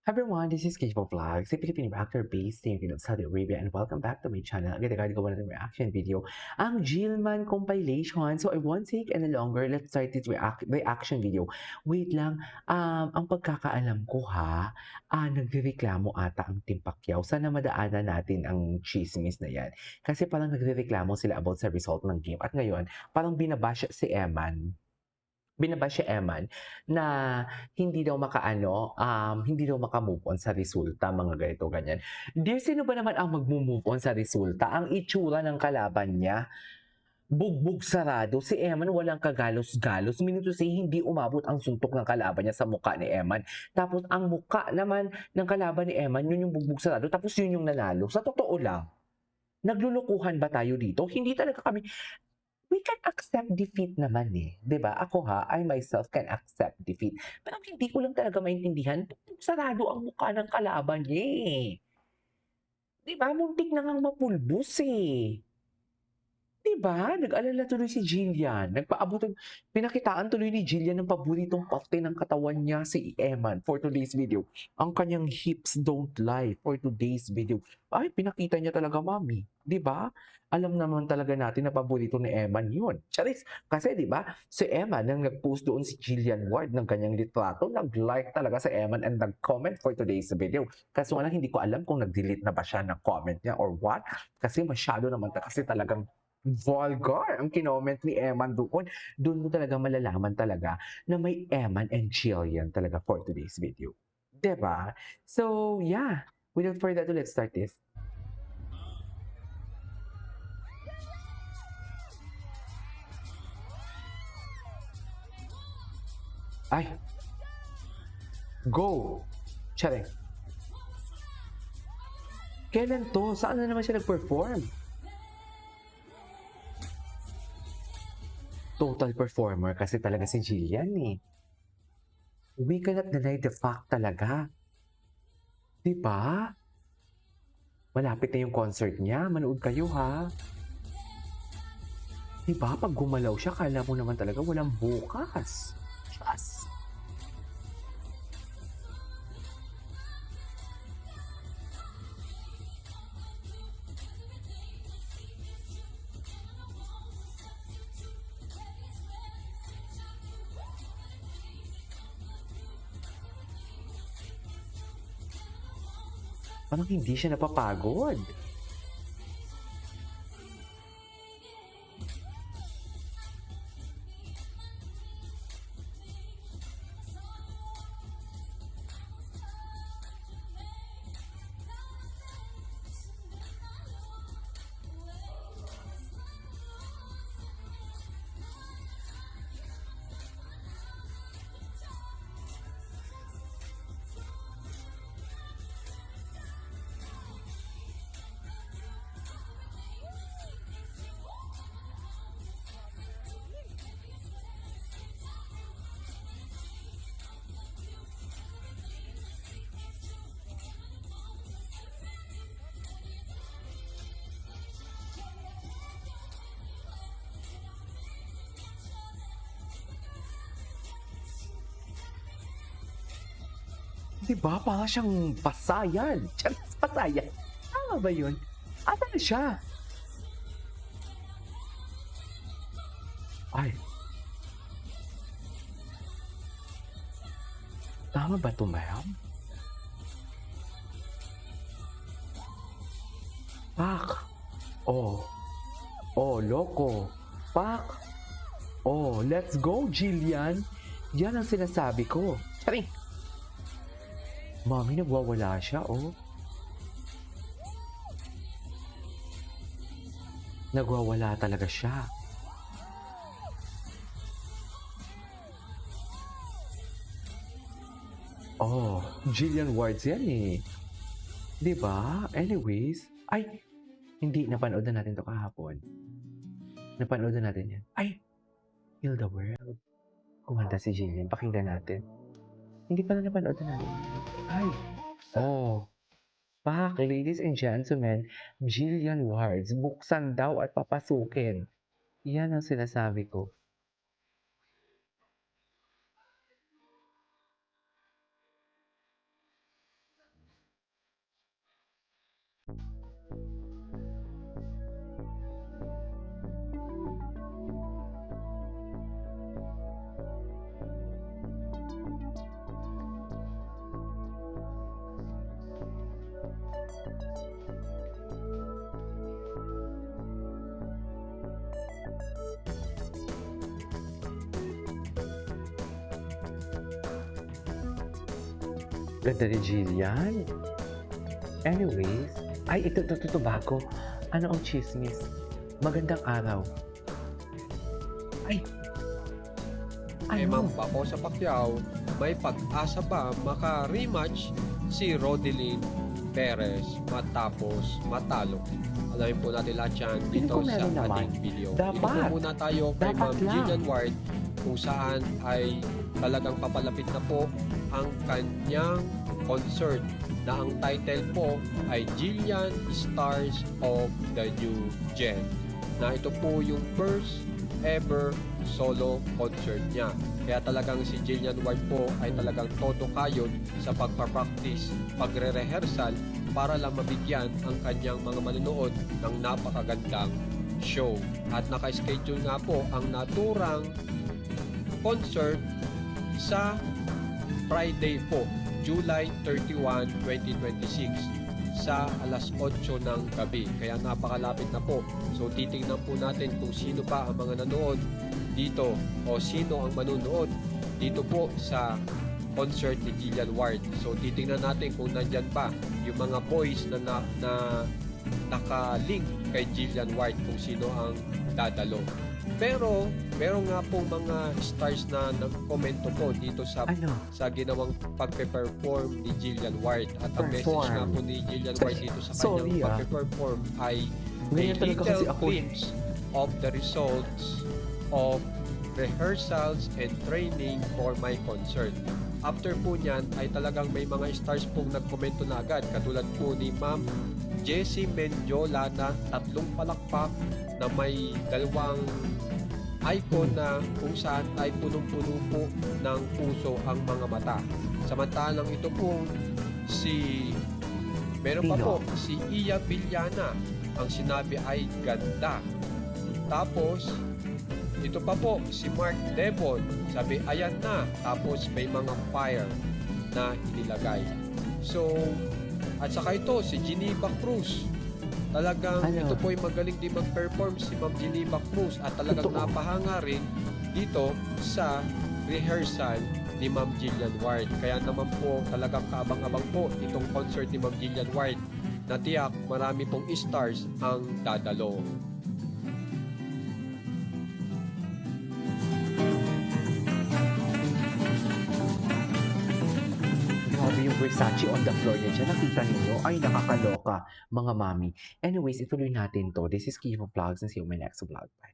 Hi everyone, this is Kishbo Vlogs, a Filipino actor based in Saudi Arabia, and welcome back to my channel. Agad gawa natin reaction video, ang Jillman compilation. So I won't take any longer. Let's start this reaction video. Wait lang, ang pagkakaalam ko nagrereklamo ata ang Team Pacquiao. Sana madaanan natin ang chismis na yan. Kasi parang nagrereklamo sila about sa result ng game. At ngayon, parang binabash si Eman. Binabash si Eman na hindi daw maka-move on sa resulta, mga ganito, ganyan. Dear, sino ba naman ang magmo-move on sa resulta? Ang itsura ng kalaban niya, bugbog sarado. Si Eman walang kagalos-galos. Meaning to say, hindi umabot ang suntok ng kalaban niya sa mukha ni Eman. Tapos ang mukha naman ng kalaban ni Eman, yun yung bugbog sarado. Tapos yun yung nanalo. Sa totoo lang, naglulukuhan ba tayo dito? Hindi talaga kami. We can accept defeat naman 'di ba? Ako I myself can accept defeat. Pero hindi ko lang talaga maintindihan, sarado ang mukha ng kalaban niya, 'Di ba, muntik na ngang mapulbos, 'Di ba? Nag-alala tuloy si Jillian, pinakitaan tuloy ni Jillian ng paboritong parte ng katawan niya, si Eman, for today's video. Ang kanyang hips don't lie for today's video. Ay, pinakita niya talaga, mami, 'di ba? Alam naman talaga natin na paborito ni Eman 'yun. Charis! Kasi 'di ba, si Eman nang nag-post doon si Jillian Ward ng kanyang litrato, nag-like talaga si Eman and nag-comment for today's video. Kaso nga lang hindi ko alam kung nag-delete na ba siya ng comment niya or what, kasi masyado naman kasi talagang vulgar ang kinoment ni Eman doon. Doon mo talaga malalaman talaga na may Eman and Jillian talaga for today's video. 'Di ba? So, yeah. Without further ado, let's start this. Ay! Go! Charing. Kailan to? Saan na naman siya nag-perform? Total performer kasi talaga si Jillian, We cannot deny the fact talaga. 'Di ba? Malapit na yung concert niya. Manood kayo, 'Di ba? Pag gumalaw siya, kala mo naman talaga walang bukas. Yes. Parang hindi siya napapagod. 'Di ba? Para siyang pasayan. Charis, pasayan. Tama ba yun? Asan na siya? Ay. Tama ba 'to, ma'am? Pak! Oh. Oh, loko. Pak! Oh, let's go, Jillian. Yan ang sinasabi ko. Charing! Mami, nagwawala siya, Nagwawala talaga siya. Oh, Jillian Wards yan, 'Di ba? Anyways, ay, hindi, napanood na natin 'to kahapon. Napanood na natin 'yan. Ay, Heal the World. Kumanta si Jillian, pakinggan natin. Hindi pala napanood na natin. Ay, oh. Pak, ladies and gentlemen, Jillian Wards, buksan daw at papasukin. Yan ang sinasabi ko. Ganda ni Jillian. Anyways, ay ito bago. Ano ang chismis? Magandang araw. Ay, Ma'am ano? Paco sa Pacquiao, may pag-asa ba maka-rematch si Rodeline Perez matapos matalo? Alamin po natin lahat yan Feeling dito ko sa meron naman. ating video. Dapat. Dito po muna tayo kay Dapat Ma'am lang. Jillian Ward kung saan ay talagang papalapit na po ang kanyang concert na ang title po ay Jillian Stars of the New Gen. Na ito po yung first ever solo concert niya. Kaya talagang si Jillian Ward po ay talagang todo kayod sa pagpapractice, pagre-rehearsal para lang mabigyan ang kanyang mga manonood ng napakagandang show. At naka-schedule nga po ang naturang concert sa Friday po, July 31, 2026 sa alas 8 ng gabi. Kaya napakalapit na po. So titingnan po natin kung sino pa ang mga nanood dito o sino ang manunood dito po sa concert ni Jillian Ward. So titingnan natin kung nandyan pa yung mga boys na naka-link kay Jillian Ward kung sino ang dadalo. Pero meron nga pong mga stars na nagkomento po dito sa Ano? ginawang pagpe-perform ni Jillian Ward. At ang message nga po ni Jillian Ward dito sa Sorry, kanyang pagpe-perform ay a Ganyan talaga kasi little ako. glimpse of the results of rehearsals and training for my concert. After po niyan ay talagang may mga stars pong nagkomento na agad katulad po ni Ma'am Jessie Mendiola na 3 palakpak na may 2 icon na kung saan ay punong-puno po ng puso ang mga mata. Samantalang ito pong meron pa Sino? po si Iya Villana, ang sinabi ay ganda. Tapos ito pa po si Mark Devon, sabi ayan na, tapos may mga fire na inilagay. So at saka ito si Geneva Cruz, talagang Ano? ito po ay magaling din mag-perform si Ma'am Geneva Cruz at talagang Totoo. napahanga rin dito sa rehearsal ni Ma'am Jillian Ward. Kaya naman po talagang kaabang-abang po itong concert ni Ma'am Jillian Ward na tiyak marami pong stars ang dadalo. Grabe yung Versace on the floor niya dyan. Nakita niyo? Ay, nakakaloka, mga mami. Anyways, ituloy natin to. This is Kiva Vlogs and see you in my next vlog. Bye.